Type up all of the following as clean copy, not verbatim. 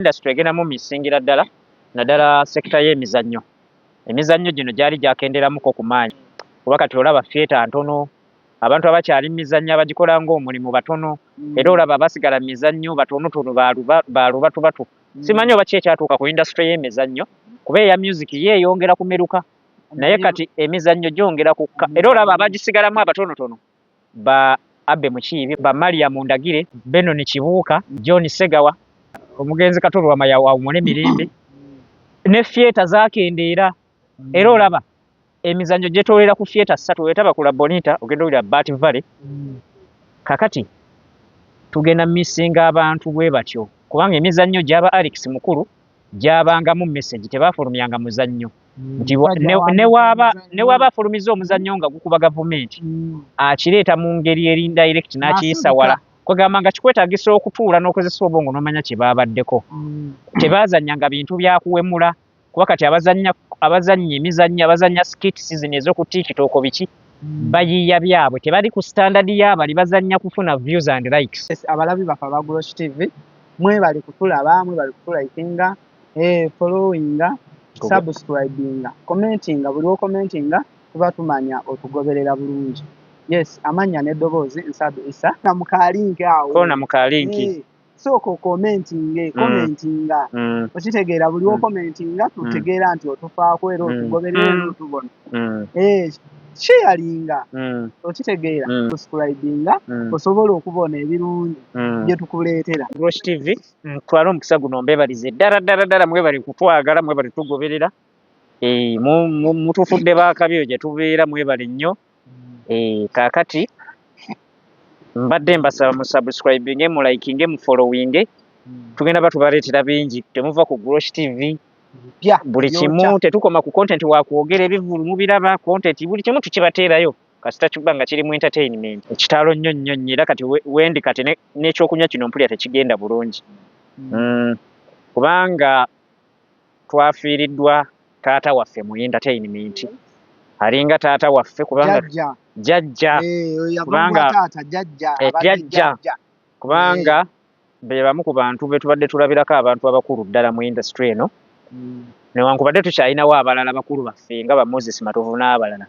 industry egendamu misingira ddala naddala sekita y'emizannyo. Emizannyo gino gyali gyakenderamuko ku maanyi kuba kati olaba theatre ntono, abantu abakyali mu mizannyo abagikola ng'omulimu batono, era olaba abasigala mu mizannyo batonotono baalubatu. Simanyi oba ki ekyatuuka ku industry y'emizannyo kuba eya music yeeyongera kumeruka naye kati emizannyo gyongera kukka, era olaba abagisigalamu abatonotono ba Abbe Mukiibi, ba Mariam Ndagire, Benon Kibuuka, John Segawa, omugenzi Katolwama yawumule mirembe ne theatre zaakendeera. Era olaba emizannyo gyetolera ku theatre ssatu, wetaba ku La Bonita ogenda olira Bat Valley. Kakati tugenda misinga abantu bwe batyo kubanga emizannyo gyaba Alex Mukulu gyabangamu message, tebaafulumyanga muzannyo nti ne waaba afulumiza omuzannyo nga gukuba gavumenti akireeta mu ngeri eri indirect n'akiyisa wala, kwegamba nga kikwetaagisa okutuula n'okozesa obwongo n'omanya kye baabaddeko. Tebaazannyanga bintu byakuwemula kuba kati abazannya emizannyo, abazannya skits zino ez'oku TikTok biki bayiiya byabwe, tebali ku standard y'abali bazannya kufuna views and likes. Abalabi bafa ba Grosh TV mwebali kutulaba, mwebali kutulayikinga, followinga, subscribinga, commentinga, buli commentinga tuba tumanya otugoberera bulungi. Yes, amanya n'eddoboozi Nsadu Issa na mukalinki awo. Kona mukalinki. Soko commentinga. Okitegeera buli commentinga tutegeera nti otufaako era otugoberera otubona. Sharinga okitegeera, subscribinga osobola okubona ebirungi bye tukuleetera. Grosh TV twala omukisa guno mbebalize ddala mwebali kutwagala, mwebali tugoberera, mutufudde baakabyo gye tubeera, mwebali nnyo. Kaakati mbadde mbasaba mu subscribinge, mu likinge, mu followinge, tugenda batubaleetera bingi. Temuva ku Grosh TV buli kimu, tetukoma ku content wakwogera ebivulu mubiraba, content buli kimu tukibateerayo kasita kiba nga kiri mu entertainment. Ekitalo nnyo era kati wendi kati n'ekyokunywa kino mpulya tekigenda bulungi kubanga twafiiriddwa taata waffe mu entertainment. Alinga taata waffe kubanga jjajja kubanga be bamu ku bantu be tubadde tulabirako abantu abakulu ddala mu industry eno. Newankubadde tukyalinawo abalala bakulu baffe nga ba Moses Matovu n'abalala,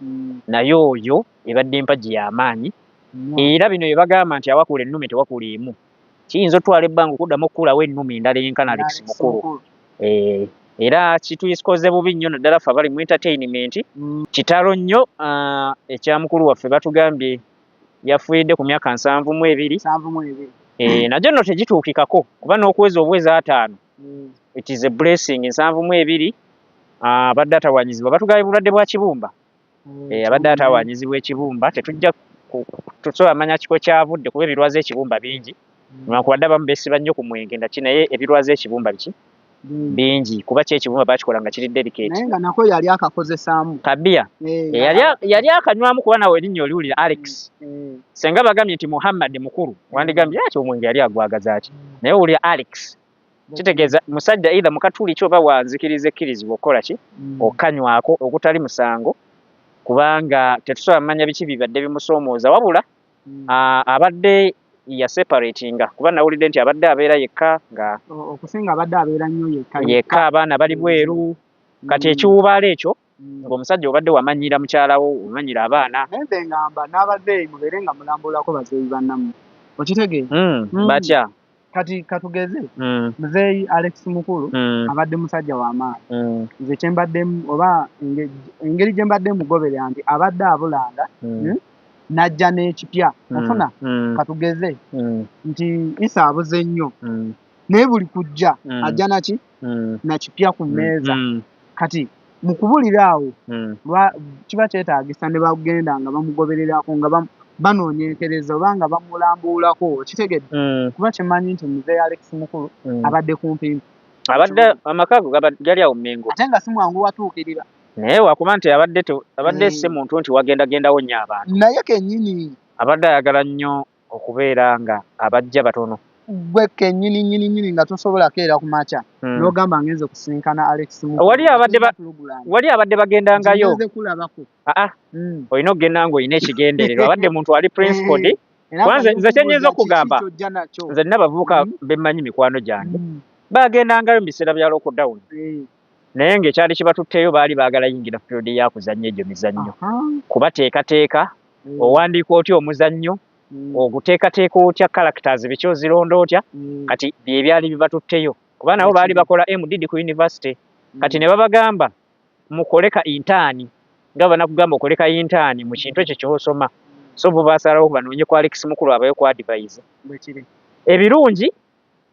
naye oyo ebadde empagi y'amaanyi. Era bino bye bagamba nti awakula ennume tewakula emu, kiyinza otwala ebbanga okuddamu okukulawo ennume endala eyenkana Alex Mukulu. Era kituyisikoze bubi nnyo naddala ffe abali mu entertainment. Kitalo nnyo ekya mukulu waffe batugambye yafiiridde ku myaka 72. Nagyo nno tegituukikako kuba n'okuweza obwezi 5 it is a blessing. 72 abadde atawanyizibwa, batugabye bulwadde bwa kibumba. Abadde atawanyizibwa ekibumba, tetujja tusobola manya kiko kyavudde kuba ebirwaza ekibumba bingi. Newankubadde abamu beesiba nnyo ku mwenge ndaki, naye ebirwaza ekibumba biki bingi kuba kyekibumba bakikola nga kiri delicate. Naye nga nako yali akakozesaamu kabia yali akanywamu kuba nawe erinnya oliwulira Alex. Senga bagambye nti Muhammad Mukulu wandigambye ati omwenge yali agwagaza ki, naye owulira Alex kitegeeza musajja either mukatuli kyoba wanzikiriza ekkirizibwa okukola ki okanywako okutali musango, kubanga tetusobola manya biki bibadde bimusoomooza wabula abadde ya separatinga kuba nawulidde nti abadde abeera yekka nga okusinga abadde abeera nnyo yekka, abaana bali bweru. Kati ekiwubaala ekyo ng'omusajja obadde wamanyira mukyalawo, wamanyira abaana. Nze ngamba n'abadde mubeere nga mulambulako bazeeyi bannammwe, okitegeeza batya. Kati katugeze muzeeyi Alex Mukulu abadde musajja w'amaanyi. Nze kyembaddemu oba engeri gye mbadde mugoberera nti abadde abulanga najja n'ekipya ofuna. Katugeze nti Issa abuze nnyo naye buli kujja ajja naki nakipya ku mmeeza. Kati mu kubulira awo kiba kyetaagisa ne bagenda nga bamugobererako nga banonyekereza oba nga bamulambuulako, kitegedde kuba kimanyi nti muzeeyi Alex Mukulu abadde kumpi, abadde amaka gali awo Mengo, ate nga si mwangu watuukirira. Naye wakuba nti abadde sse muntu nti wagendagendawo nnyo abantu, naye kennyini abadde ayagala nnyo okubeera nga abajja batono. Gwe kennyini nga tosobola keera ku makya n'ogamba ngenze kusinkana Alex Mukulu. Wali abadde bagendangayo. Olina okugenda ng'olina ekigendererwa. Abadde muntu ali principled. Nze kyennyinza okugamba, nze nina abavubuka bemmanyi mikwano gyange bagendangayo mu biseera bya lockdown naye ng'ekyali kibatutteyo baali baagala yingira field ya kuzannya egyo mizannyo kubateekateeka owandiika otya omuzannyo oguteekateeka otya characters biki ozironda otya kati bye byali bibatutteyo kuba nabo baali bakola MDD ku university kati ne babagamba mukoleka intaani nga banakugamba okoleka intaani mu kintu ekyo ky'osoma so bo baasalawo banoonye ku Alex Mukulu abayo ku advise ebirungi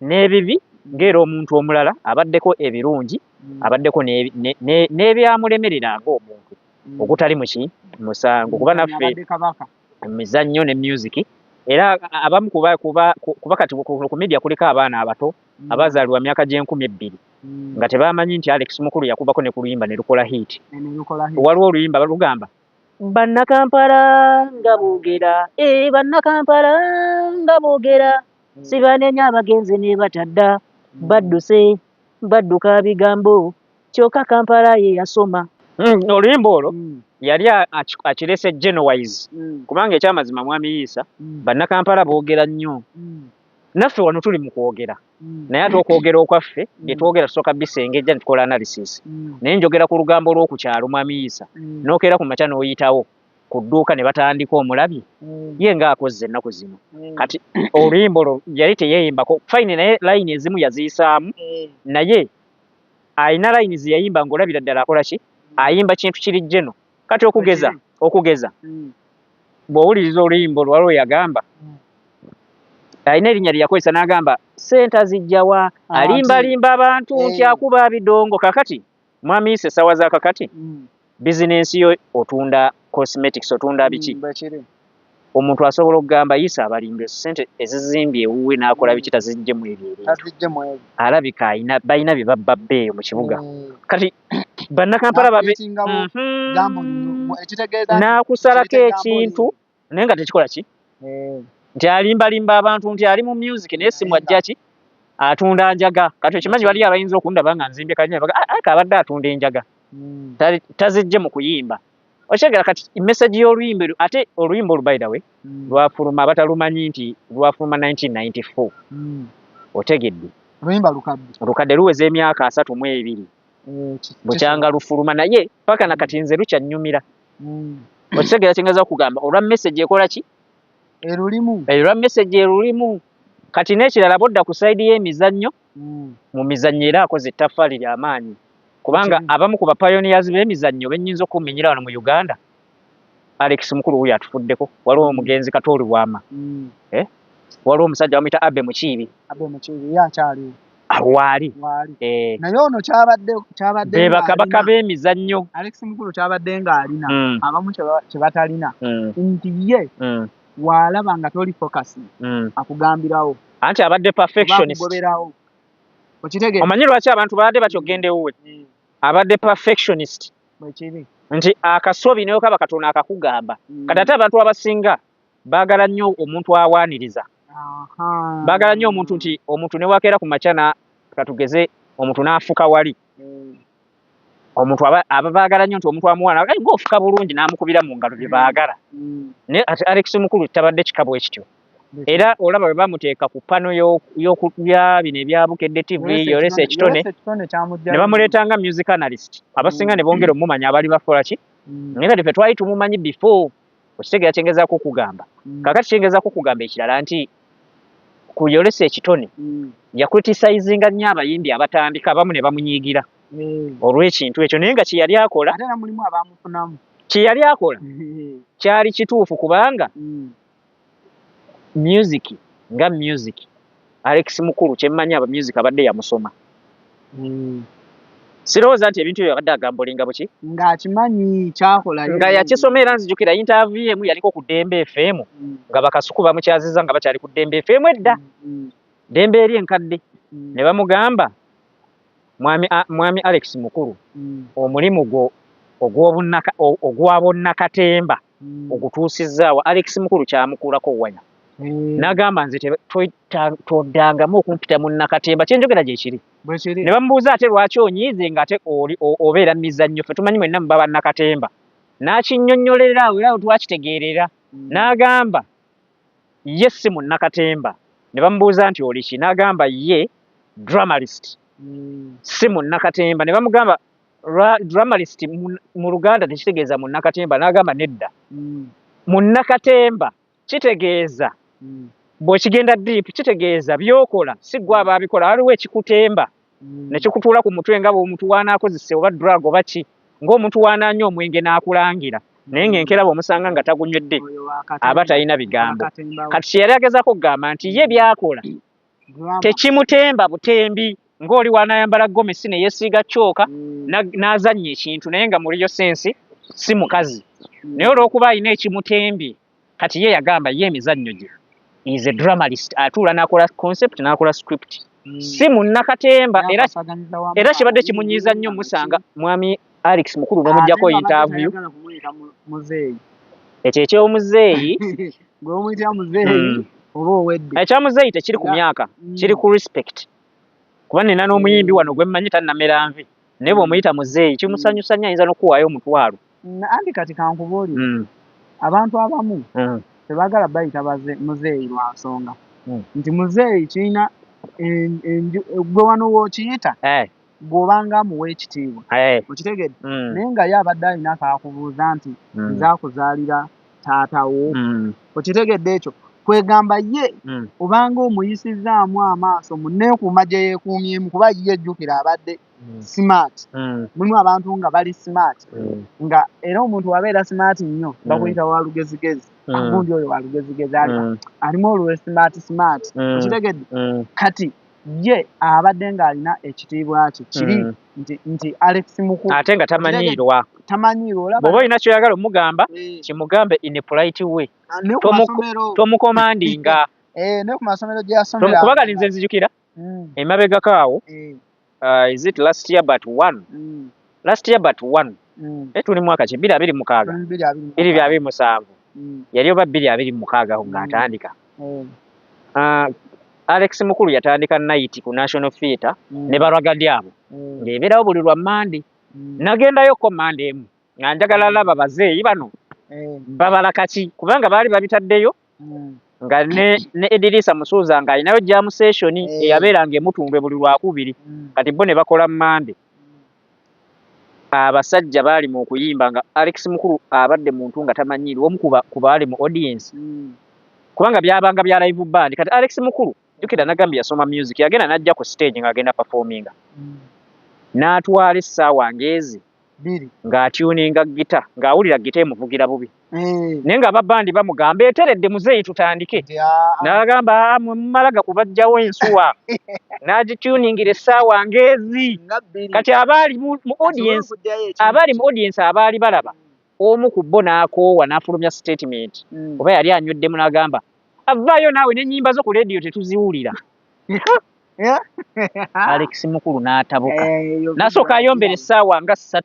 n'ebibi ng'era omuntu omulala abaddeko ebirungi abaddeko n'ebyamulemerera ng'omuntu ogutali musango kuba naffe emizannyo ne music era abamu kuba kati ku media kuliko abaana abato abazaalibwa myaka gye2,000 nga tebamanyi nti Alex Mukulu yakubako ne ku luyimba ne lukola hit waliwo oluyimba balugamba bannakampala nga boogera bannakampala nga boogera sibanenya abagenzi ne batadda badduse badduka bigambo kyokka Kampala ye yasoma oluyimba olwo yali akirese Genowise kubanga ekyamazima mwami Yiisa bannakampala boogera nnyo naffe wano tuli mu kwogera naye ate okwogera okwaffe bye twogera tusooka bisengejja ne tukola analysis naye njogera ku lugambo lw'okukyalo mwami Yiisa n'okeera ku makya n'oyitawo ku dduuka ne batandika omulabi ye ng'akozze ennaku zino kati oluyimba olwo yali teyeeyimbako fine naye layini ezimu yaziyisaamu naye ayina layini ze yayimba ng'olabira ddala akola ki ayimba kintu kiri jeno kati okugeza bw'owuliriza oluyimba olwo waliwo yagamba alina erinnya lye yakozesa n'agamba senta zijjawa alimbalimba abantu nti akuba bidongo kakati mwami Yiisa essaawa za kakati bizinensi yo otunda cosmetics otunda biki omuntu asobola okugamba Yiisa abalimbye sente ezizimbye ewuwe n'akola biki tazijjemu ebyo alabika balina bye babba bbeeyo mu kibuga kati bannakampala n'akusalako ekintu naye nga tekikola ki nti alimbalimba abantu nti ali mu music naye simu ajja ki atunda njaga kati okimanyi waliyo abayinza okundaba nga nzimbye kalinya abadde atunda enjaga tazijje mu kuyimba okyegera kati message y'oluyimba ate oluyimba olu by the way lwafuluma abatalumanyi nti lwafuluma 1994 otegedde lukadde luweza emyaka 32 bukyanga lufuluma naye paka nakati nze lukyanyumira okitegera kyengaza okugamba olwa message ekola ki olwa message erulimu kati n'ekirala bodda ku side y'emizannyo mu mizannyo era akoze ettaffaali ly'amaanyi kubanga abamu ku bapioneers b'emizannyo bennyinza okumenyera wano mu Uganda Alex Mukulu huyo atufuddeko waliwo omugenzi Katooli Wama waliwo omusajja bamuyita Abe Mukiibi yakyaliwo waali naye ono kyabadde be bakabaka b'emizannyo Alex Mukulu kyabadde ng'alina abamu kye batalina nti ye walaba nga toli focus akugambirawo anti abadde perfectionist omanyi lwaki abantu babadde bakyogenda ewuwe abadde perfectionist nti akasobi nayo kaba katono akakugamba kati ate abantu abasinga baagala nnyo omuntu awaaniriza baagala nnyo omuntu nti omuntu ne wakeera ku makya katugeze omuntu n'afuka wali omuntu aba baagala nnyo nti omuntu amuwaana ng'ofuka bulungi n'amukubira mu ngalo bye baagala naye ate Alex Mukulu tabadde kikabo ekityo era olaba bwe bamuteeka ku pano y'okulya bino ebyabukedde TV yolesa ekitone ne bamuleetanga music analyst abasinga ne bongera omumanya abali bakola ki naye kati ffe twali tumumanyi before okitegeera kyengezaako okugamba kakati kyengezaako okugamba ekirala nti ku yolesa ekitone yakritisayizinga nnyo abayimbi abatandika abamu ne bamunyiigira olw'ekintu ekyo naye nga kye yali akola kyali kituufu kubanga music nga music Alex Mukulu kyemmanyi aba music abadde yamusoma sirowooza nti ebintu ebyo abadde agambolinga buki ng'akimanyi kyakola nga yakisoma era nzijukira interview emu yaliko ku Dembe FM nga bakasuku bamukyaziza nga bakyali ku Dembe FM edda Dembe eri enkadde ne bamugamba mwami Alex Mukulu omulimu gwo ogwabonnakatemba ogutuusizaawo Alex Mukulu kyamukuulako wanya n'agamba nze toddangamu okumpita mu Nakatemba kyenjogera gye kiri ne bamubuuza ate lwaki onyiize ng'ate obeera mu mizannyo ffe tumanyi mwenna muba bannakatemba n'akinnyonnyolera awo era twakitegeerera n'agamba ye si mu Nakatemba ne bamubuuza nti oli ki n'agamba ye dramalist si munnakatemba. Ne bamugamba dramalist mu Luganda tekitegeeza munnakatemba, n'agamba nedda. Munnakatemba kitegeeza bw'ekigenda deep kitegeeza by'okola si ggwe aba abikola, waliwo ekikutemba ne kikutuula ku mutwe nga bw'omuntu w'anaakozesa oba drug oba ki, ng'omuntu w'anaanywa omwenge n'akulangira naye ng'enkera bw'omusanga nga tagunywedde aba talina bigambo. Kati kye yali agezaako okugamba nti ye byakola tekimutemba butembi, ng'oli w'anaayambala gomesi ne yeesiiga cooka n'azannya ekintu naye nga muri yo sensi si mukazi. Naye olw'okuba alina ekimutembye, kati ye yagamba ye emizannyo gye is a dramalist, atuula n'akola concept n'akola script, si munnakatemba. Era kibadde kimunyiiza nnyo musanga mwami Alex Mukulu n'omuggyako interview ekyo eky'omuzeeyi ekyamuzeeyi tekiri ku myaka, kiri ku respect. Kuba nina n'omuyimbi wano gwe mmanyi tannamera nvi naye bw'omuyita muzeeyi kimusanyusa nnyo, ayinza n'okuwaayo omutwalo. Anti kati kankubuulire, abantu abamu tebaagala bayita muzeeyi lwa nsonga nti muzeeyi kirina gwe wano w'okiyita gw'obanga amuwa ekitiibwa, okitegedde. Naye nga ye abadde alina kaakubuuza nti nzaakuzaalira taatawo, okitegedde ekyo. Kwegamba ye obanga omuyisizzaamu amaaso mu nneekuuma gye yeekuumyemu, kuba ye ejjukira abadde smart. Mulimu abantu nga bali smart, nga era omuntu wabeera smart nnyo bakuyita wa lugezigezi, agundi oyo wa lugezigezi alimu olwe smart, okitegedde. Kati ye abadde ng'alina ekitiibwa kye kiri nti Alex Mukulu ate nga tamanyiirwa. Bw'oba olina kyoyagala omugamba kimugambe in a polite way, tomukomandinga. Ne ku masomero gye yasomera kubanga nze nzijukira emabegako awo, is it last year but one tuli mwaka ki 2026 2027 yali oba 2026 ng'atandika. Alex Mukulu yatandika night ku National Theatre ne balwagadde abo ng'ebeerawo buli lwa Monday. Nagendayo ko Monday emu nga njagala laba bazeeyi bano babala kaki, kubanga baali babitaddeyo nga ne Edirisa Musuuza nga alinayo jam session eyabeeranga emutundwe buli lwakubiri. Kati bo ne bakola Monday. Abasajja baali mu kuyimba nga Alex Mukulu abadde muntu nga tamanyiirwa, omu ku baali mu audience, kubanga byabanga bya live band. Kati Alex Mukulu jukira nagambye yasoma music, yagenda n'ajja ku stage ng'agenda performinga, n'atwala essaawa ngezi ng'atuninga gita, ng'awulira gita emuvugira bubi. Naye nga ababandi bamugamba eteredde muzeeyi tutandike, n'agamba mumala gakubajjawo ensuwa n'agituningira essaawa ngezi. Kati abaali mu audience abaali balaba, omu ku bo n'akoowa n'afulumya statement, oba yali anyweddemu n'agamba avaayo naawe n'ennyimba zo ku leediyo tetuziwulira. Alex Mukulu n'atabuka n'asooka ayombera essaawa nga 3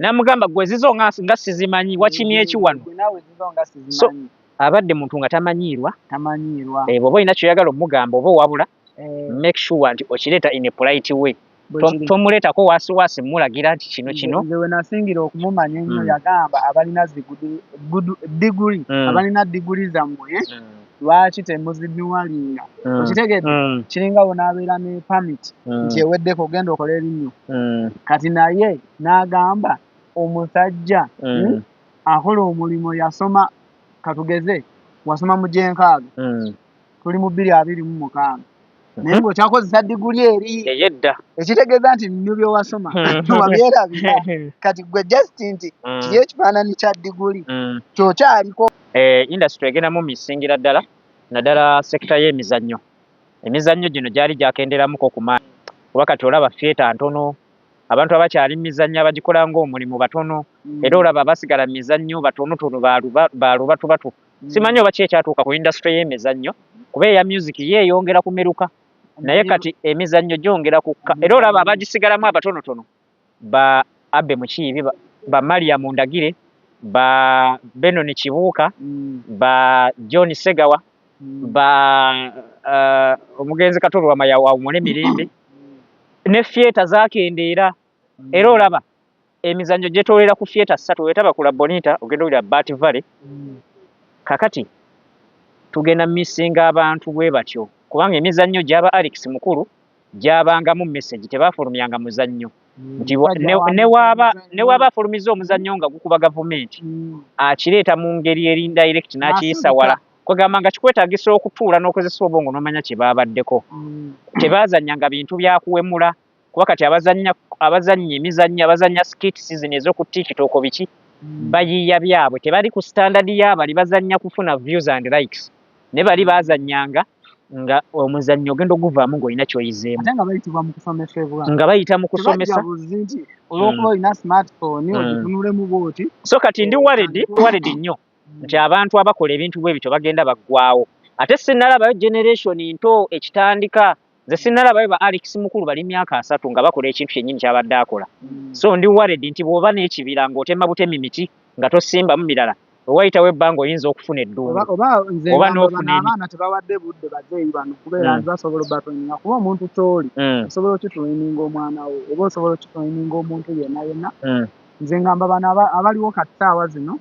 n'amugamba gwe zizo nga sizimanyi wakimye eki wano. So abadde muntu nga tamanyiirwa. Bw'oba olina kyoyagala omugamba oba owabula, make sure nti okireeta in a polite way. Tomuleetako waasiwaasi mulagira nti kino. Nze we nasingira okumumanya ennyo yagamba abalina diguli, abalina diguli zammwe lwaki temuzibiwalinga, okitegedde. Kiringa bonaabeera ne permit nti eweddeko ogenda okola erinnyo. Kati naye n'agamba omusajja akola omulimu yasoma, katugeze wasoma mu gyenkaaga, tuli mu 2026 naye ng'okyakozesa diguli eri eyedda, ekitegeeza nti nnyo by'owasoma wabyerabira. Kati gwe just nti kiri ekifaananyi kya diguli kyokyaliko. Industry egendamu misingira ddala naddala sekita y'emizannyo. Emizannyo gino gyali gyakenderamuko ku maanyi, kuba kati olaba theatre ntono, abantu abakyali mu mizannyo abagikola ng'omulimu batono, era olaba abasigala mu mizannyo batonotono balubatu. Simanyi oba ki ekyatuuka ku industry y'emizannyo, kuba eya music yeeyongera kumeruka naye kati emizannyo gyongera kukka. Era olaba abagisigalamu abatonotono, ba Abbe Mukiibi, ba Mariam Ndagire, ba Benon Kibuuka, ba John Segawa, ba omugenzi Katolwa Mayawa Mune Mirembe, ne theatre zaakendeera. Era olaba emizannyo gyetoolera ku theatre 3, wetaba kula Bonita ogenda owulira Bat Valley. Kakati tugenda missinga abantu bwe batyo, kubanga emizannyo gy'aba Alex Mukulu gyabangamu message tebafulumyanga muzannyo nti ne waba afulumiza omuzannyo nga gukuba gavumenti akireeta mu ngeri eri indirect n'akiyisa wala kwegamba nga kikwetaagisa okutuula n'okozesa obwongo n'omanya kye baabaddeko tebazannyanga bintu byakuwemula kuba kati abazannya emizannyo abazannya skit season ez'oku TikTok biki bayiiya byabwe tebali ku standard y'abali bazannya kufuna views and likes ne bali bazannyanga nga omuzannyo ogenda oguvaamu ng'olina kyoyizeemu ate nga bayitibwa mu kusomesa nga bayita mu kusomesa olw'okuba olina smartphone ogitunulemu bwoti so kati ndi worried nnyo nti abantu abakola ebintu bwe bityo bagenda baggwaawo ate sinnalabayo generation nto ekitandika nze sinnalabayo ba Alex Mukulu bali myaka 3 nga bakola ekintu kyennyini kyabadde akola so ndi worried nti bw'oba n'ekibira ng'otema butemi miti nga tosimbamu mirala owayitawo ebbanga oyinza okufuna eddungu oba n'ofuna abaana tebawadde budde bazeeyi bano kubeera nti basobola obatweninga kuba omuntu kyoli osobola okitweninga omwana wo oba osobola okitweninga omuntu yenna nze ngamba bano abaliwo kati saawa zino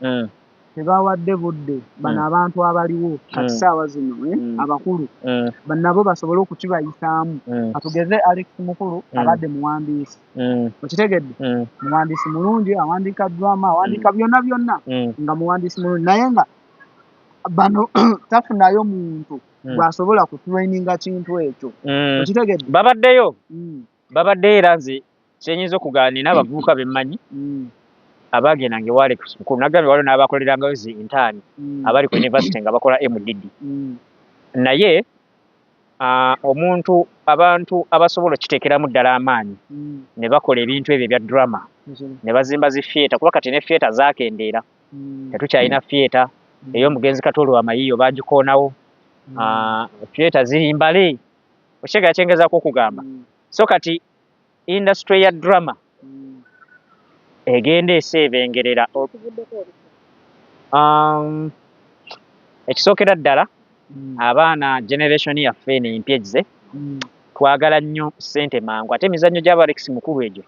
tebawadde budde bano abantu abaliwo kati saawa zino abakulu nabo basobole okukibayisaamu katugeze Alex Mukulu abadde muwandiisi okitegedde muwandiisi mulungi awandiika drama awandiika byonna nga muwandiisi mulungi naye nga bano tafunayo muntu bw'asobola kutraininga kintu ekyo okitegedde babaddeyo era nze kyenyinza okugaana n'abavubuka bemmanyi abagendanga ewa Alex Mukulu nagambye waliwo n'abakolerangayo zi intani abali ku university nga bakola MDD naye abantu abasobola okiteekeramu ddala amaanyi ne bakola ebintu ebyo ebya drama ne bazimba zi theatre kuba kati ne theatre zaakendeera tetukyalina theatre ey'omugenzi Katolo Amayiyo bagikoonawo theatre ziri mbale okyegala kyengezaako okugamba so kati industry ya drama egenda eseebengerera ekisookera ddala abaana generation yaffe eno empya egize twagala nnyo ssente mangu ate emizannyo gy'aba Alex Mukulu egyo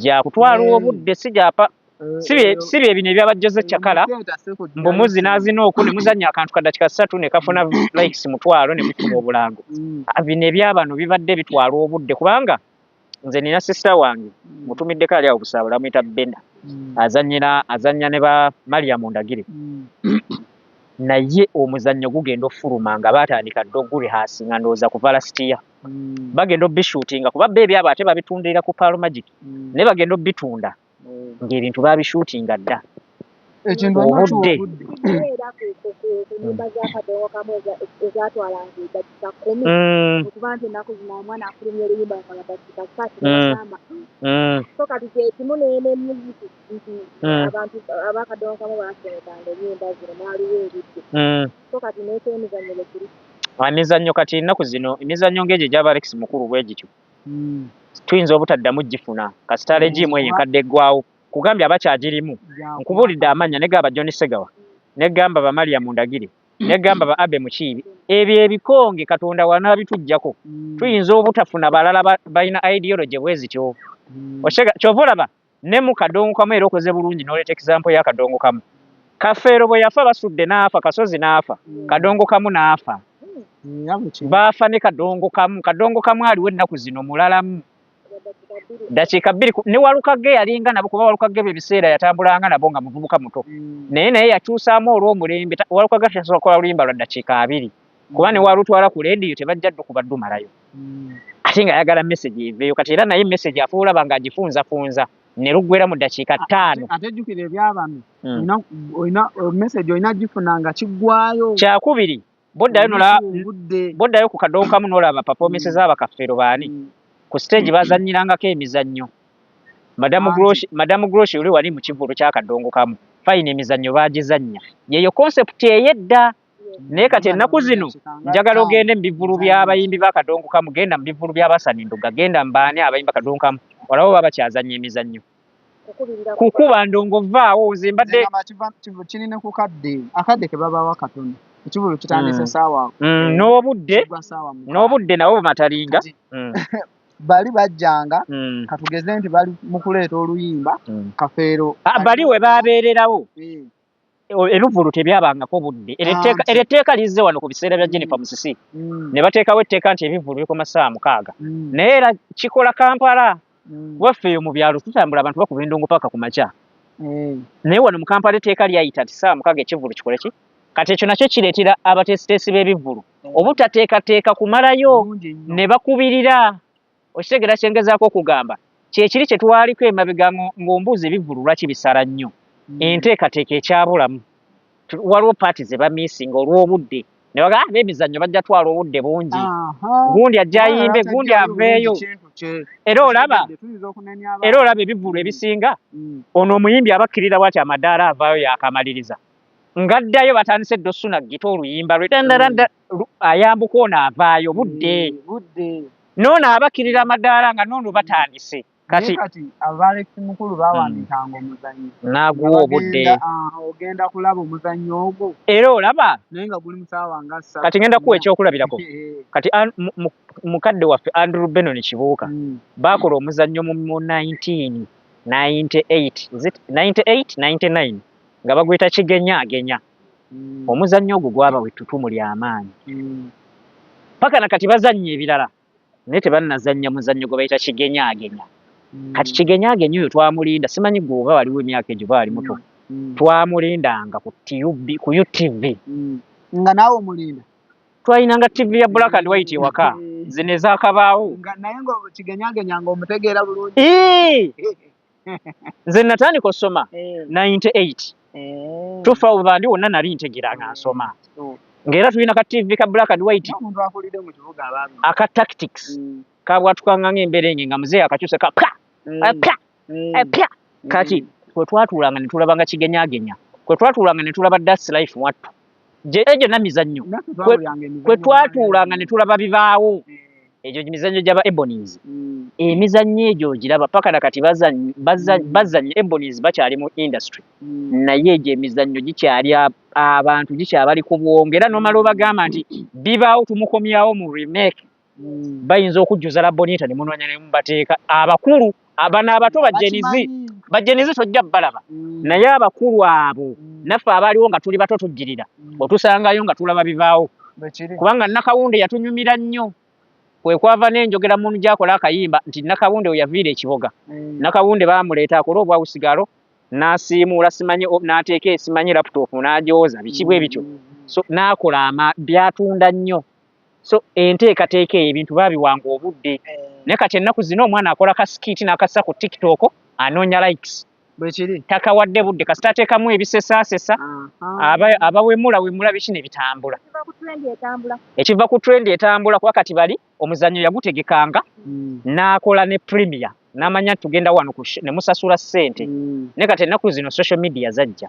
gyakutwala obudde si gyapa si bye bino ebyabajjoze Kyakala mbu muzinaazina oku ne muzannya akantu ka dakika 3 ne kafuna likes mutwalo ne mufuna obulango bino ebyabano bibadde bitwala obudde kubanga nze nina sister wange mutumiddeko ali awo Busaabala bamuyita Benda azannya ne ba Mariam Ndagire naye omuzannyo gugenda ofuluma nga baatandika dda ogurihasi nga ndowooza kuva last year bagenda obishuutinga kuba bba ebyabo ate babitundira ku Palo Magic naye bagenda obitunda ng'ebintu babishuutinga dda obudde nyumba z'akadongo kamu ezatwalanga edakika 10 okuba nti ennaku zino omwana afulumya oluyimba nga dakika 3 so kati kyekimu n'emyuziki nti abantu abakadongo kamu baasomekanga ennyimba zino mwaliwo ebidde so kati n'ekyemizannyo lekiri emizannyo kati ennaku zino emizannyo ng'egyo gy'aba Alex Mukulu bwe gityo tuyinza obutaddamu gifuna kasita regimu eyo enkadde eggwawo kugambye abakyagirimu nkubulidde amanya negamba John Segawa negamba ba Mariam Ndagire negamba ba Abe Mukiibi ebyo ebikonge Katonda wanaabituggyako tuyinza obutafuna balala balina ideology bwezityo oshega kyova olaba ne mu kadongo kamu era okoze bulungi n'oleeta example ya kadongo kamu Kafeero bwe yafa basudde n'afa Kasozi n'afa kadongo kamu n'afa baafa ne kadongo kamu aliwo ennaku zino mulalamu dakiika 2 ne Walukagge yalinga nabo kuba Walukagge ebiseera yatambulanga nabo nga muvubuka muto naye yakyusaamu olw'omulembe Walukagge tasobola oluyimba lwa dakiika 2 kuba ne walutwala ku leediyo tebajja ddu kubaddumalayo ate nga ayagala message eveeyo kati era naye message afuula banga agifunzafunza ne luggwera mu dakiika 5 ate jjukira ebyabano olina message olina gifunanga kiggwayo kyakubiri boddayo ku kadongo kamu n'olaba performance z'abakafeero baani ku stage bazannyirangako emizannyo Madamu Groshi oli wali mu kivulo ky'akadongo kamu fayina emizannyo baagizannya yeyo concept eyedda naye kati ennaku zino njagala ogende mu bivulu by'abayimbi b'akadongo kamu genda mu bivulu by'abasaninduga genda mbaani abayimba kadongo kamu olabo baba bakyazannya emizannyo kukuba ndongo vaawo nze mbadde kirina ku akadde ke babawa katono ekivulu kitandise saawa n'obudde nabo bamatalinga bali bajjanga katugeze nti bali mu kuleeta oluyimba Kafeero bali we baabeererawo ebivulu tebyabangako budde era etteeka lizze wano ku biseera bya Jennifer Musisi ne bateekawo etteeka nti ebivulu bikoma ssaawa 6 naye era kikola Kampala waffe eyo mu byalo tutambula abantu bakuba endongo paka ku makya naye wano mu Kampala etteeka lyayita ti ssaawa 6 ekivulu kikole ki kati ekyo nakyo kireetera abateesiteesi b'ebivulu obutateekateeka kumalayo ne bakubirira okitegeera kyengezaako okugamba kyekiri kye twaliko emabega ng'ombuuza ebivulu lwaki bisala nnyo enteekateeka ekyabulamu waliwo paati ze bamiisinga olw'obudde ne baga ab'emizannyo bajja twala obudde bungi gundi ajja ayimbe gundi aveeyo era olaba ebivulu ebisinga ono omuyimbi abakkirira bwati amadaala avaayo yakamaliriza ngaddayo batandise edda osuna gita oluyimba lwe ayambuka ono avaayo budde noono abakkirira amadaala nga noono batandise kati Alex Mukulu bawandiikanga omuzannyo n'aguwa obudde ogenda kulaba omuzannyo ogwo era olaba naye nga guli mu ssaawa nga 3 kati ngenda kuwa ekyokulabirako kati mukadde waffe Andrew Benon Kibuuka baakola omuzannyo mu 1998 nga bagweta kigenyaagenya omuzannyo ogwo gwaba wettutumu ly'amaanyi paka na kati bazannya ebirala naye tebannazannya muzannyo gwe bayita kigenyaagenya kati kigenyaagenya oyo twamulinda simanyi gwe oba waliwo emyaka egyo baali muto twamulindanga ku UTV nga naawe omulinda twalinanga TV ya black and white ewaka zino ezaakabaawo naye nga kigenyaagenya nga omutegeera bulungi nze natandika osoma 98 tufa bandi wonna nali ntegeera nga nsoma ng'era tulina ka TV ka black and white aka tactics kabwatukanga ng'emberenge nga muzeeyi akakyuse ka pya kati kwe twatuulanga ne tulabanga kigenyaagenya kwe twatuulanga ne tulaba Das Life wattu egyo namizannyo kwe twatuulanga ne tulaba bibaawo egyo mizannyo gy'aba Ebonies emizannyo egyo giraba paka na kati bazannye Ebonies bakyali mu industry naye egyo emizannyo gikyali abantu gikyabali ku bwongo era n'omala obagamba nti bibaawo tumukomyawo mu remake bayinza okujjuza Labonita ne munoonya ne mubateeka abakulu abana abato bajenizi tojja balaba naye abakulu abo naffe abaliwo nga tuli bato tujjirira otusangayo nga tulaba bibaawo kubanga Nakawunde yatunyumira nnyo kwe kwava n'enjogera muntu gy'akola akayimba nti Nakawunde we yaviira ekiboga Nakawunde baamuleeta akola obwawusigalo n'asiimuula simanyi n'ateeka esimanyi laptop n'agyoza biki bwe bityo so n'akola byatunda nnyo so enteekateeka eyo ebintu baabiwanga obudde naye kati ennaku zino omwana akola ka skiti n'akassa ku TikTok anoonya likes takawadde budde kasita ateekamu ebisesaasesa abawemula biki ne bitambula ekiva ku trend etambula kuba kati bali omuzannyo yagutegekanga n'akola ne premier n'amanya tugenda wano ne musasula ssente naye kati ennaku zino social media zajja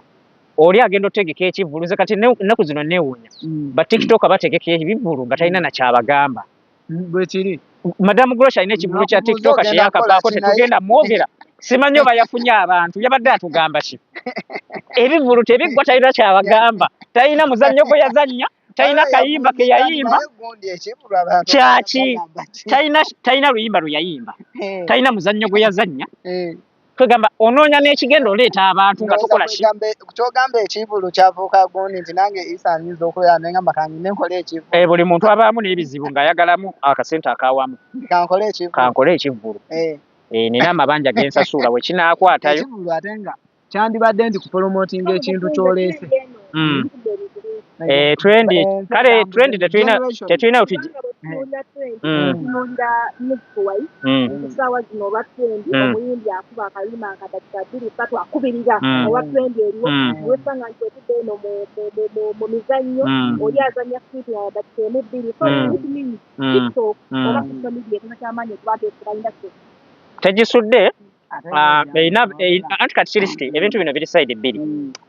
oli agenda otegeka ekivulu nze kati ennaku zino neewuunya ba TikTok bategeka ebivulu nga talina nakyabagamba Madamu Grosh alina ekivulu kya TikTok kyeyakafaako tetugenda mwogera simanyi oba yafunye abantu yabadde atugamba ki ebivulu tebiggwa talina kyabagamba talina muzannyo gwe yazannya talina kayimba ke yayimba kyaki talina luyimba lwe yayimba talina muzannyo gwe yazannya twegamba onoonya n'ekigenda oleeta abantu nga tukola ki kyogamba ekivulu kyavuuka gundi nti nange isaanyiza okulera nengamba kange nenkole ekivulu buli muntu abaamu n'ebizibu ng'ayagalamu akasente akawamu kankole ekivulu nina amabanja gensasula bwe kinaakwatayo ekivulu ate nga kyandibadde nti kupromotinga ekintu kyoleese trendi kale trendi tetulina essaawa zino olwa trendi omuyimbi akuba akayima akadakika 2-3 akubirira olwa trendi eriwo wesanga nti otudde eno mu mizannyo oli azannya switi ya dakika 1-2 so TikTok oba social media ekona kyamaanyi okuba tebalina tegisudde anti kati kirisiti ebintu bino biri side bbiri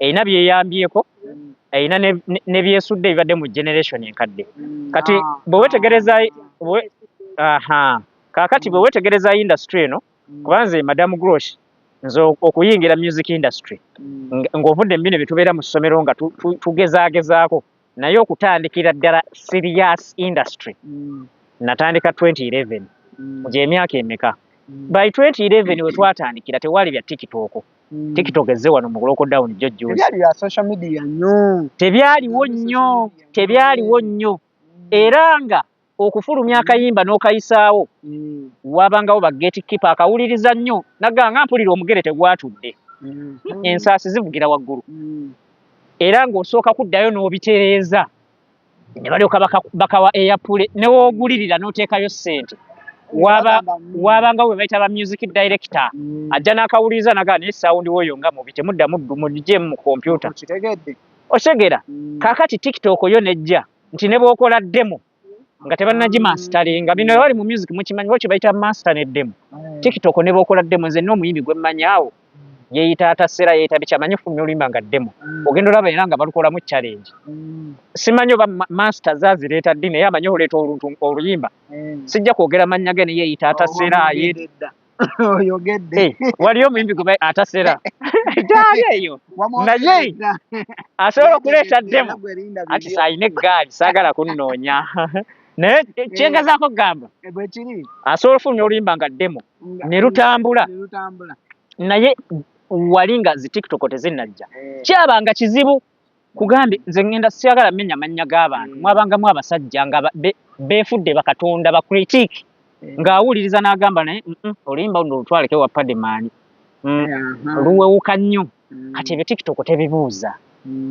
erina byeyambyeko erina ne byesudde ebibadde mu generation enkadde kati bwe wetegereza kaakati bwe wetegereza industry eno kubanze Madamu Grosh nze okuyingira music industry ng'ovudde mu bino bye tubeera mu ssomero nga tugezaagezaako naye okutandikira ddala serious industry natandika 2011 gy'emyaka emeka by 2011 we twatandikira tewali bya TikTok. TikTok ezze wano mu lockdown jojjo. Tebyali ya social media nnyo. Tebyaliwo nnyo. Era nga okufulumya akayimba n'okayisaawo wabangawo ba gatekeeper akawuliriza nnyo naganga mpulira omugere tegwatudde. Ensaasi zivugira waggulu. Era ng'osooka kuddayo n'obitereeza ne balyoka bakawa eyapule ne woogulirira n'oteekayo ssente. Wabanga we bayita ba music director ajja n'akawuliriza nagaa naye sound woyo nga mubi temudda mujje mu computer. Otegera kaakati TikTok yo nejja nti ne bw'okola demo nga tebannagimasteringa bino bali mu music mukimanyi kye bayita master ne demo. TikTok ne bw'okola demo nze n'omuyimbi gwe mmanyaawo yeeyita atasera yeeyita bikyamanyi fumya oluyimba nga demo ogenda olaba era nga balukolamu challenge. Simanyi oba master zazireeta ddi naye amanyi oleeta oluyimba sijja kwogera mannya ge ne yeeyita atasera oyogedde waliyo omuyimbi gwe atasera ddaayo eyo naye asobola okuleeta demo ati saayina eggaali saagala kunnoonya naye kyengezaako kugamba asobola ofulumya oluyimba nga demo ne lutambula naye wali nga zi TikTok tezinnajja kyabanga kizibu kugambe nze ngenda siyagala mmenya mannya g'abantu mwabangamu abasajja nga beefudde bakatonda ba critique ng'awuliriza n'agamba naye oluyimba luno lutwaleke wa Padman luwewuka nnyo kati ebyo TikTok tebibuuza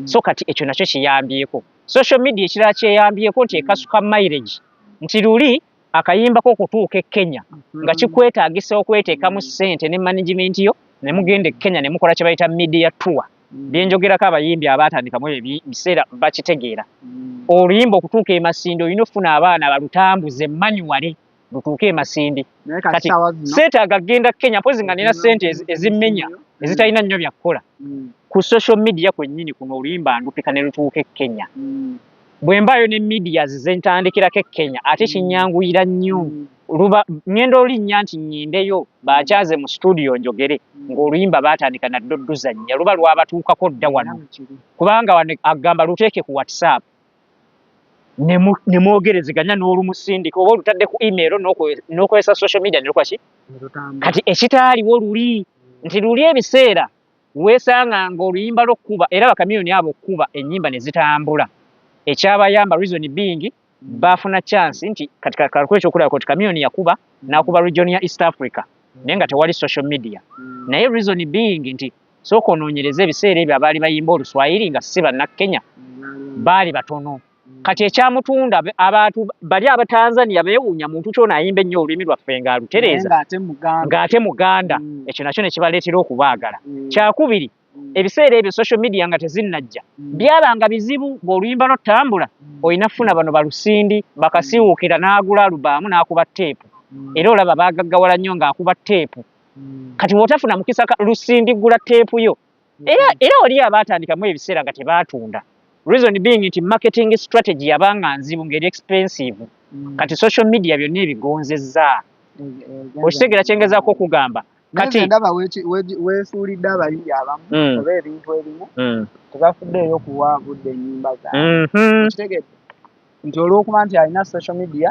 so kati ekyo nakyo kiyambyeko. Social media ekirala kyeyambyeko nti ekasuka mileage nti luli akayimbako okutuuka e Kenya nga kikwetaagisa okweteekamu ssente ne management yo ne mugenda e Kenya ne mukola kye bayita media tour. Byenjogerako abayimbi abaatandikamu ebiseera bakitegeera. Oluyimba okutuuka e Masindi olina okufuna abaana balutambuze manually lutuuke e Masindi. Kati seetaaga genda Kenya mpozi nga nina ssente ezimmenya ezitalina nnyo bya kukola. Ku social media kwennyini kuno oluyimba ndupika ne lutuuka e Kenya. Bwe mbaayo ne media zentandikirako e Kenya ate kinyanguyira nnyo. Ngenda olinnya nti nnyindeyo bakyaze mu studio njogere ng'oluyimba baatandika na ddoduzannya luba lwabatuukako dda wano kubanga wano agamba luteeke ku WhatsApp ne mwogerezeganya n'olumusindika oba olutadde ku email n'okozesa social media ne lukwaki kati ekitaaliwo luli nti luli ebiseera weesanga ng'oluyimba lw'okkuba era bakamiyoni abo okkuba ennyimba ne zitambula ekyabayamba reason being bafuna chance nti katika kalkwecho okula koti kamiyoni yakuba nakuba region ya East Africa naye nga tewali social media naye reason being nti soko noonyereza ebiseera ebyo abaali bayimba Oluswahili nga si banna Kenya baali batono kati ekyamutunda abantu bali Abatanzania beewuunya muntu kyona ayimba ennyo olulimi lwaffe nga alutereeza ng'ate Muganda ekyo nakyo ne kibaleetera okubaagala. Kyakubiri ebiseera ebyo social media nga tezinnajja byabanga bizibu ng'oluyimba lw'otambula olina funa bano balusindi bakasiwuukira n'agula alubaamu n'akuba teepu era olaba baagaggawala nnyo ng'akuba teepu kati wotafuna mukisa lusindi gula teepu yo era oli abaatandikamu ebiseera nga tebaatunda reason being nti marketing strategy yabanga nzibu ng'eri expensive kati social media byonna ebigonzezza okitegeera kyengezaako okugamba kati ndaba weesuulidde abayimbi abamu oba ebintu ebimu tebafuddeeyo kuwa budde ennyimba zaabwe kitegedde nti olw'okuba nti alina social media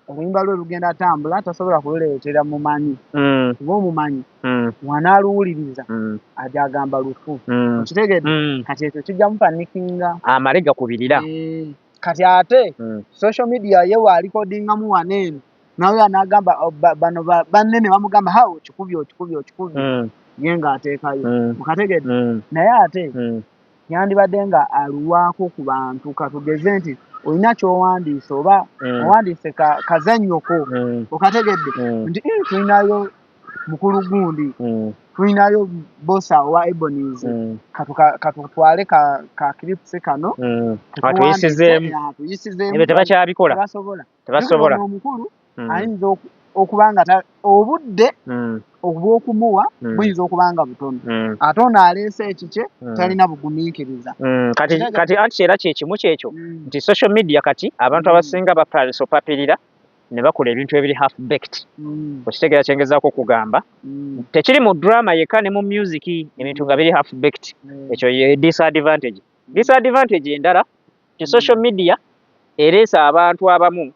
oluyimba lwe lugenda atambula tasobola kululeetera mumanyi kuba omumanyi wanaaluwuliriza aja agamba lufu okitegedde kati ekyo kijja mupanikinga amale gakubirira kati ate social media ye waalikodingamu waneeno nawe anagamba bano banne ne bamugamba ha okikubye ye ng'ateekayo mukategedde naye ate yandibadde nga aluwaako ku bantu katugeze nti olina ky'owandiise oba owandiise kazannyoko okategedde nti tulinayo mukulu gundi tulinayo bosa owa Ebonies katutwale ka clips kano tuyisizeemu ebyo tebakyabikola tebasobola omukulu ayinza okuba nga obudde obw'okumuwa buyinza okuba nga butono ate ono aleese ekikye talina bugumiikiriza kati anti era kyekimu kyekyo nti social media kati abantu abasinga bapapirira ne bakola ebintu ebiri half baked okitegeera kyengezaako okugamba tekiri mu drama yekka ne mu music ebintu nga biri half baked ekyo ye disadvantage endala ti social media ereesa abantu abamu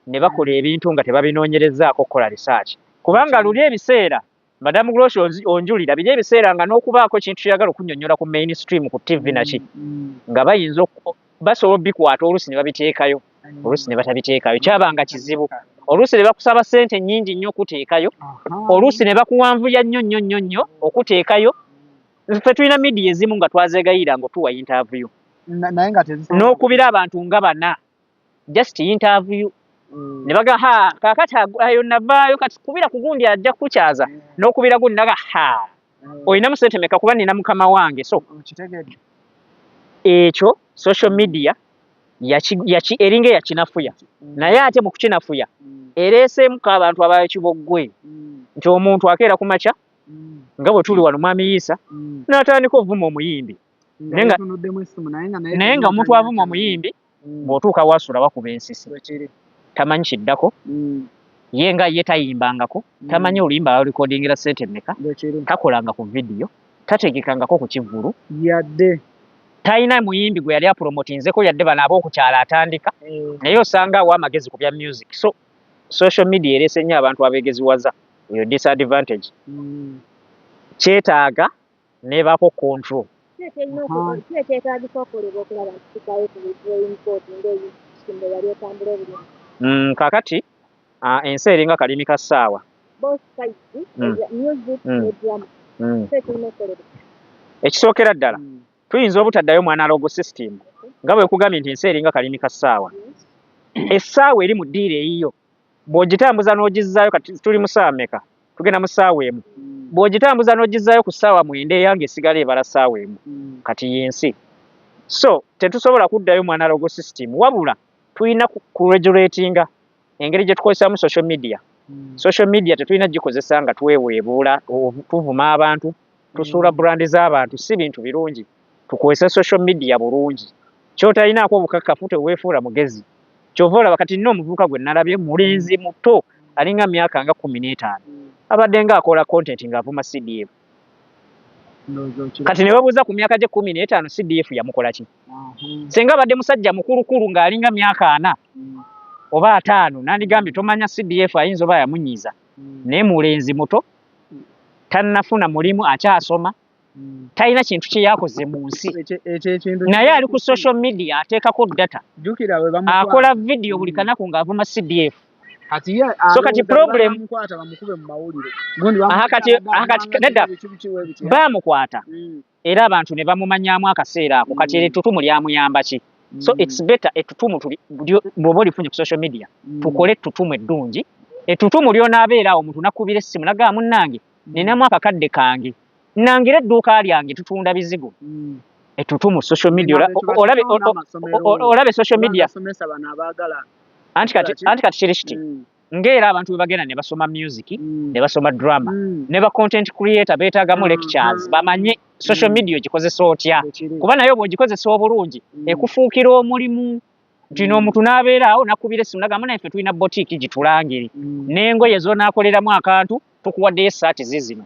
ne bakola ebintu nga tebabinoonyerezaako kukola research kubanga luli ebiseera Madam Grosso onjulira biri ebiseera nga n'okubaako ekintu kyagala okunnyonnyola ku mainstream ku TV naki nga bayinza basobola bikwata oluusi ne babiteekayo oluusi ne batabiteekayo kyabanga kizibu oluusi ne bakusaba ssente nnyingi nnyo okuteekayo oluusi ne bakuwanvuya nnyo okuteekayo ffe tulina media ezimu nga twazeegayira ng'otuwa interview naye nga n'okubira abantu nga bana just interview ne baga kaakati ayo navaayo kati kubira ku gundi ajja kukukyaza n'okubira gundi naga olinamu ssente meka kuba nina mukama wange so ekyo social media eringa eyakinafuya naye ate mu kukinafuya ereeseemuko abantu abakiboggwe nti omuntu akeera ku makya nga bwe tuli wano mwami Yiisa n'atandika ovuma omuyimbi naye nga omuntu avuma omuyimbi bw'otuuka waasula bakuba ensisi tamanyi kiddako ye nga ye tayimbangako tamanyi oluyimba alulikodingira ssente mmeka takolanga ku vidiyo tategekangako ku kivulu yadde talina muyimbi gwe yali apromotinzeko yadde bano ab'okukyala atandika naye osanga awa amagezi ku bya music so social media ereese nnyo abantu abeegeziwaza eyo disadvantage kyetaaga nebaako control kakati ensi eringa kalimi ka ssaawa ekisookera ddala tuyinza obutaddayo mu analogo system nga bwe kugambye nti ensi eringa kalimi ka ssaawa essaawa eri mu ddiiro eyiyo bw'ogitambuza n'ogizzaayo kati tuli mu ssaawa mmeka tugenda mu ssaawa emu bw'ogitambuza n'ogizzaayo ku ssaawa 9 eyange esigala ebala ssaawa emu kati yensi so tetusobola kuddayo mu analogo system wabula tulina kuregulatinga engeri gye tukozesaamu social media tetulina gikozesa nga tweweebuula tuvuma abantu tusuula brandi z'abantu si bintu birungi tukozesa social media bulungi kyotalinaako obukakkafu teweefuula mugezi kyova olaba kati nina omuvubuka gwe nalabye mulenzi muto alinga myaka nga 15 abadde nga akola content ng'avuma CDF kati ne babuuza ku myaka gye 15 CDF yamukola ki senga abadde musajja mukulukulu ng'alinga myaka 4 oba 5 nandigambye tomanya CDF ayinza oba yamunyiiza naye mulenzi muto tannafuna mulimu akyasoma talina kintu kye yakoze mu nsi naye ali ku social media ateekako data akola vidiyo buli kanaku ng'avuma CDF so kati problem nedda baamukwata era abantu ne bamumanyaamu akaseera ako kati ettutumu lyamuyamba ki so it's better ettutumu bw'oba olifunye ku social media tukole ettutumu eddungi ettutumu lyonaabeera awo omuntu nakubira essimu nagaa munnange ninamu akakadde kange nangira edduuka lyange tutunda bizigo ettutumu social media olabe social media anti kati kiri kiti ng'era abantu bwe bagenda ne basoma music ne basoma drama ne ba content creator beetaagamu lectures bamanye social media ogikozesa otya kuba naye bw'ogikozesa obulungi ekufuukira omulimu nti n'omuntu n'abeera awo nakubira essimu nagamba naye ffe tulina boutique gitulangire n'engoye zonaakoleramu akantu tukuwaddeyo essaati zizino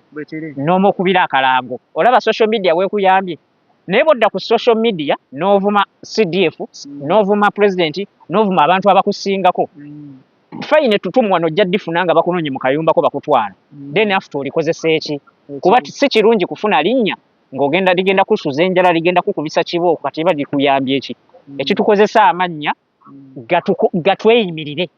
n'omu okubira akalango olaba social media weekuyambye naye bw'odda ku social media n'ovuma CDF n'ovuma president n'ovuma abantu abakusingako fayine ettutumu wano ojja ddifuna nga bakunoonye mu kayumbako bakutwala then after olikozesa eki kuba si kirungi kufuna linnya ng'ogenda ligenda kusuza enjala ligenda kukubisa kibooko kati eba likuyambye eki ekitukozesa amannya gatweyimirire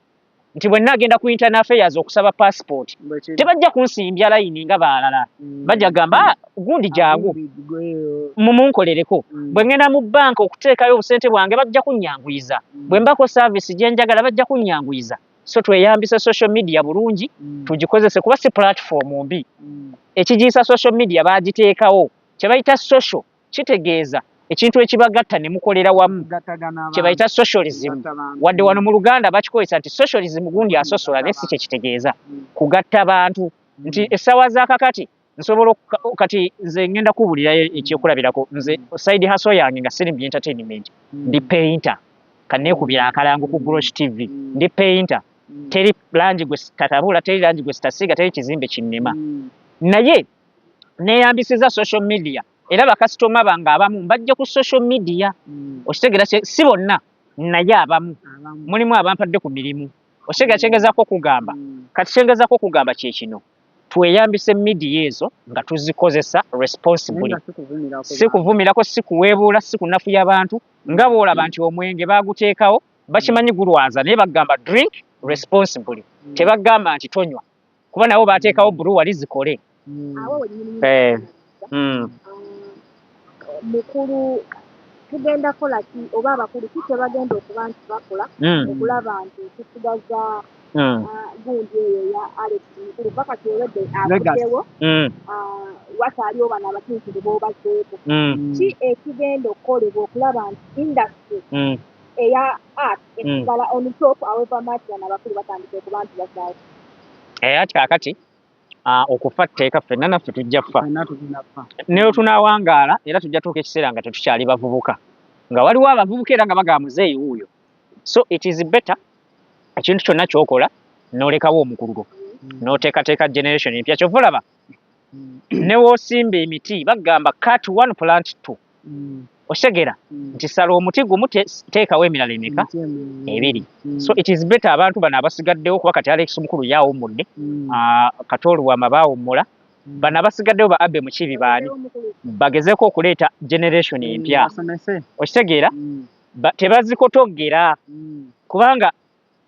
nti bwe nnaagenda ku internal affairs okusaba passport tebajja kunsimbya layini nga balala bajja gamba gundi jangu mumunkolereko bwe ngenda mu banka okuteekayo obusente bwange bajja kunnyanguyiza bwe mbako service gye njagala bajja kunnyanguyiza so tweyambisa social media bulungi tugikozese kuba si platform mbi ekigiyisa social media baagiteekawo kye bayita social kitegeeza ekintu ekibagatta ne mukolera wamu kye bayita socialism wadde wano mu Luganda bakikozesa nti socialism gundi asosola naye si kye kitegeeza kugatta bantu nti essaawa zaakakati nsobola kati nze ngenda kubulira ekyokulabirako nze side hustle yange nga siri mu entertainment ndi painter kanneekubira akalango ku Grosh TV ndi painter teri langi gwe tatabula teri langi gwe sitasiga teri kizimbe kinnema naye neeyambisiza social media era bakasitoma bange abamu mbajja ku social media okitegeera si bonna naye abamu mulimu abampadde ku mirimu Oshega kyengezaako kugamba kati kyengezaako kugamba kye kino tweyambise media ezo nga tuzikozesa responsibly si kuvumirako si kuweebuula si kunafuya abantu nga boolaba nti omwenge baaguteekawo bakimanyi gulwaza naye bagamba drink responsibly tebagamba nti tonywa kuba nabo baateekawo brewery zikole mukulu tugenda kola ki oba abakulu ki tebagenda okuba nti bakola okulaba nti tusigaza gundi eyo ya Alex mukulu paka kiwedde avudewo wakyaliwo bano abakiikiri boobazeeko ki ekigenda okukolebwa okulaba nti industry eya art esigala on top however much bano abakulu batandika okuba nti basaako ati kaakati okufa tteeka ffenna naffe tujja ffa neyo tunaawangaala era tujja tuuka ekiseera nga tetukyali bavubuka nga waliwo abavubuka era nga bagaba muzeeyi wuuyo so it is better ekintu kyonna kyokola n'olekawo omukulugo n'oteekateeka generation empya kyova olaba ne woosimba emiti bagamba cut one plant two osegera nti sala omuti gumu teekawo emirala emeka ebiri so it is better abantu bano abasigaddewo kuba kati Alex mukulu yaawummudde Katoluwama baawummula bano abasigaddewo ba Abe Mukiibi baani bagezeeko okuleeta generation empya okitegeera tebazikotoggera kubanga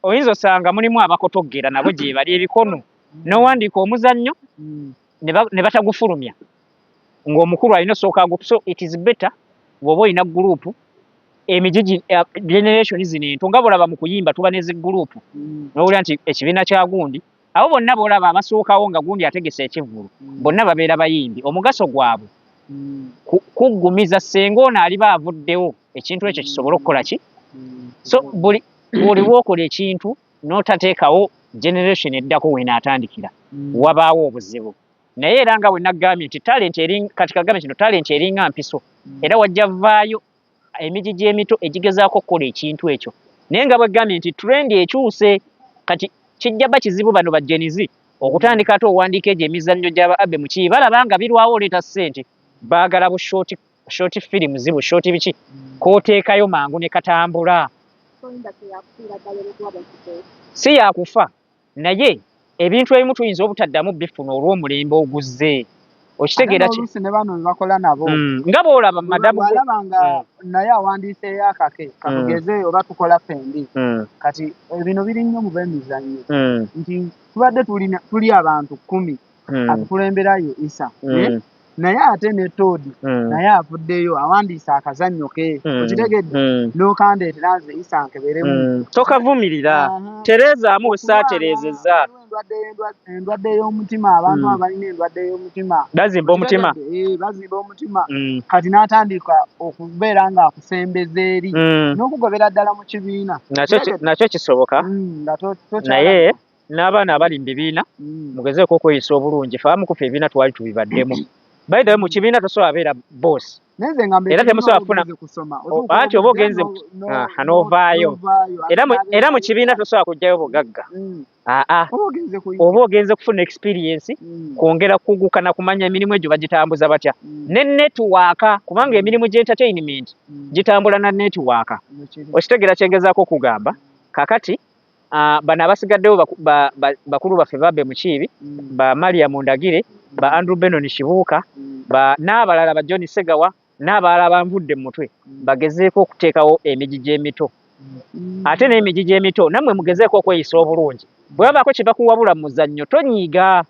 oyinza osanga mulimu abakotoggera nabo gye bali ebikono n'owandiika omuzannyo ne batagufulumya ng'omukulu alina osooka so it is better bw'oba olina gurupu emijiji generation zino ento nga bolaba mu kuyimba tuba nezi gurupu n'owulira nti ekibiina kya gundi abo bonna boolaba abasookawo nga gundi ategese ekivvulu bonna babeera bayimbi omugaso gwabwe kuggumiza senga ono aliba avuddewo ekintu ekyo kisobole okukola ki so buli lwokola ekintu n'otateekawo generation eddako weenaatandikira wabaawo obuzibu naye era nga bwe nagambye nti kati kagambe kino talenti eringa mpiso era wajja vaayo emijiji emito egigezaako okukola ekintu ekyo naye nga bwe gambye nti trend ekyuse kati kijja ba kizibu bano bajjenizi okutandika ate owandiika egyo emizannyo gy'aba Abe Mukiibi balaba nga birwawo oleeta ssente baagala bu short film zibu short biki kooteekayo mangu ne katambula si yakufa naye ebintu ebimu tuyinza obutaddamu bifuna olw'omulembe oguzze okitegeera ne bano bakola nabo nga boolaba madamu alabanga naye awandiiseeyo akake katugeze oba tukola fendi kati bino biri nnyo mu b'emizannyo nti tubadde tuli abantu 10 atukulemberayo Isa naye ate ne Toodi naye avuddeyo awandiisa akazannyo ke okitegedde n'okandeetera nze Isa nkeberemu tokavumirira tereezaamu osaatereezezza endwadde y'omutima abantu abalina endwadde y'omutima bazimba omutima bazimba omutima kati n'atandika okubeera ng'akusembeza eri n'okugobera ddala mu kibiina nakyo kisoboka naye n'abaana abali mu bibiina mugezeeko okweyisa obulungi faamukufa ebibiina twali tubibaddemu by the way mu kibiina tosobola beera boss era temusobola kufuna anti oba ogenze n'ovaayo era mu kibiina tosobola kujjayo bugagga oba ogenze kufuna experience kwongera kuguka na kumanya emirimu egyo bagitambuza batya ne network kubanga emirimu gy'entertainment gitambula na network okitegera kyengezaako okugamba kakati bano abasigaddewo bakulu baffe ba Abe Mukiibi ba Mariam Ndagire ba Andrew Benon Kibuuka n'abalala ba John Segawa n'abalala banvudde mu mutwe bagezeeko okuteekawo emijiji emito ate n'emijiji emito nammwe mugezeeko okweyisa obulungi bwe babaako kye bakuwabula mu muzannyo tonyiiga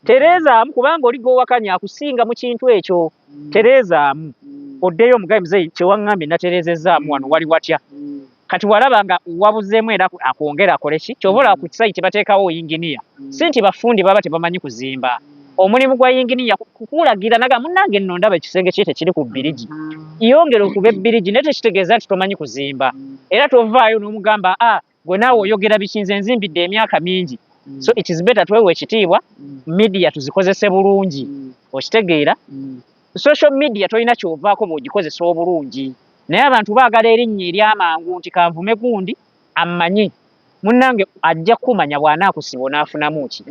tereezaamu kubanga oli gw'owakanya akusinga mu kintu ekyo tereezaamu oddeyo omugabi muzeeyi kyewaŋŋambye natereezezzaamu wano wali watya kati walaba nga wabuzeemu era akwongera akole ki kyova olaba ku kisayi kye bateekawo yinginiya si nti bafundi baba tebamanyi kuzimba omulimu gwa yinginiya kukulagira naga munnange nno ndaba ekisenge kye tekiri ku bbirigi yongera okuba ebbirigi naye tekitegeeza nti tomanyi kuzimba era tovaayo n'omugamba gwe naawe oyogera bikinze nzimbidde emyaka mingi so it is better twewe ekitiibwa media tuzikozese bulungi okitegeera social media tolina kyovaako bw'ogikozesa obulungi naye abantu baagala erinnya ery'amangu nti kanvume gundi amanyi munnange ajja kumanya bw'anaakusiba onaafunamu ki